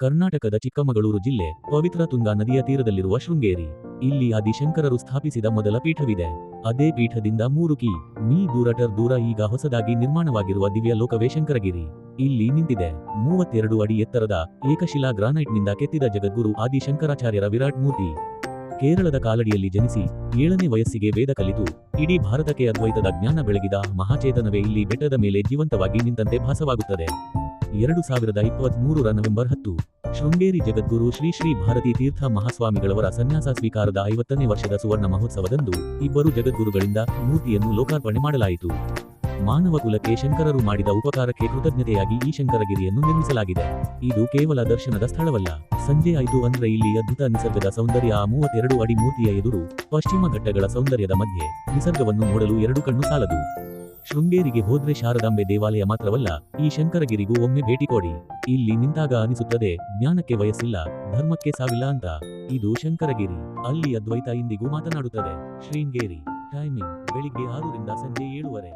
ಕರ್ನಾಟಕದ ಚಿಕ್ಕಮಗಳೂರು ಜಿಲ್ಲೆ ಪವಿತ್ರ ತುಂಗಾ ನದಿಯ ತೀರದಲ್ಲಿರುವ ಶೃಂಗೇರಿ. ಇಲ್ಲಿ ಆದಿಶಂಕರರು ಸ್ಥಾಪಿಸಿದ ಮೊದಲ ಪೀಠವಿದೆ. ಅದೇ ಪೀಠದಿಂದ 3 ದೂರ ಈಗ ಹೊಸದಾಗಿ ನಿರ್ಮಾಣವಾಗಿರುವ ದಿವ್ಯ ಲೋಕವೇ ಶಂಕರಗಿರಿ. ಇಲ್ಲಿ ನಿಂತಿದೆ 32 ಅಡಿ ಎತ್ತರದ ಏಕಶಿಲಾ ಗ್ರಾನೈಟ್ನಿಂದ ಕೆತ್ತಿದ ಜಗದ್ಗುರು ಆದಿಶಂಕರಾಚಾರ್ಯರ ವಿರಾಟ್ ಮೂರ್ತಿ. ಕೇರಳದ ಕಾಲಡಿಯಲ್ಲಿ ಜನಿಸಿ 7ನೇ ವಯಸ್ಸಿಗೆ ವೇದ ಕಲಿತು ಇಡೀ ಭಾರತಕ್ಕೆ ಅದ್ವೈತದ ಜ್ಞಾನ ಬೆಳಗಿದ ಮಹಾಚೇತನವೇ ಇಲ್ಲಿ ಬೆಟ್ಟದ ಮೇಲೆ ಜೀವಂತವಾಗಿ ನಿಂತಂತೆ ಭಾಸವಾಗುತ್ತದೆ. 2023 ನವೆಂಬರ್ 10 ಶೃಂಗೇರಿ ಜಗದ್ಗುರು ಶ್ರೀ ಶ್ರೀ ಭಾರತೀ ತೀರ್ಥ ಮಹಾಸ್ವಾಮಿಗಳವರ ಸನ್ಯಾಸ ಸ್ವೀಕಾರದ 50ನೇ ವರ್ಷದ ಸುವರ್ಣ ಮಹೋತ್ಸವದಂದು ಇಬ್ಬರು ಜಗದ್ಗುರುಗಳಿಂದ ಮೂರ್ತಿಯನ್ನು ಲೋಕಾರ್ಪಣೆ ಮಾಡಲಾಯಿತು. ಮಾನವ ಕುಲಕ್ಕೆ ಶಂಕರರು ಮಾಡಿದ ಉಪಕಾರಕ್ಕೆ ಕೃತಜ್ಞತೆಯಾಗಿ ಈ ಶಂಕರಗಿರಿಯನ್ನು ನಿರ್ಮಿಸಲಾಗಿದೆ. ಇದು ಕೇವಲ ದರ್ಶನದ ಸ್ಥಳವಲ್ಲ. ಸಂಜೆ ಆಯಿತು ಅಂದ್ರೆ ಇಲ್ಲಿ ಅದ್ಭುತ ನಿಸರ್ಗದ ಸೌಂದರ್ಯ. ಆ 32 ಅಡಿ ಮೂರ್ತಿಯ ಎದುರು ಪಶ್ಚಿಮ ಘಟ್ಟಗಳ ಸೌಂದರ್ಯದ ಮಧ್ಯೆ ನಿಸರ್ಗವನ್ನು ನೋಡಲು 2 ಕಣ್ಣು ಸಾಲದು. ಶೃಂಗೇರಿಗೆ ಹೋದ್ರೆ ಶಾರದಾಂಬೆ ದೇವಾಲಯ ಮಾತ್ರವಲ್ಲ, ಈ ಶಂಕರಗಿರಿಗೂ ಒಮ್ಮೆ ಭೇಟಿ ಕೊಡಿ. ಇಲ್ಲಿ ನಿಂತಾಗ ಅನಿಸುತ್ತದೆ, ಜ್ಞಾನಕ್ಕೆ ವಯಸ್ಸಿಲ್ಲ, ಧರ್ಮಕ್ಕೆ ಸಾವಿಲ್ಲ ಅಂತ. ಇದು ಶಂಕರಗಿರಿ. ಅಲ್ಲಿ ಅದ್ವೈತ ಇಂದಿಗೂ ಮಾತನಾಡುತ್ತದೆ. ಶೃಂಗೇರಿ. ಟೈಮಿಂಗ್ ಬೆಳಿಗ್ಗೆ 6 ರಿಂದ ಸಂಜೆ 7 ವರೆ.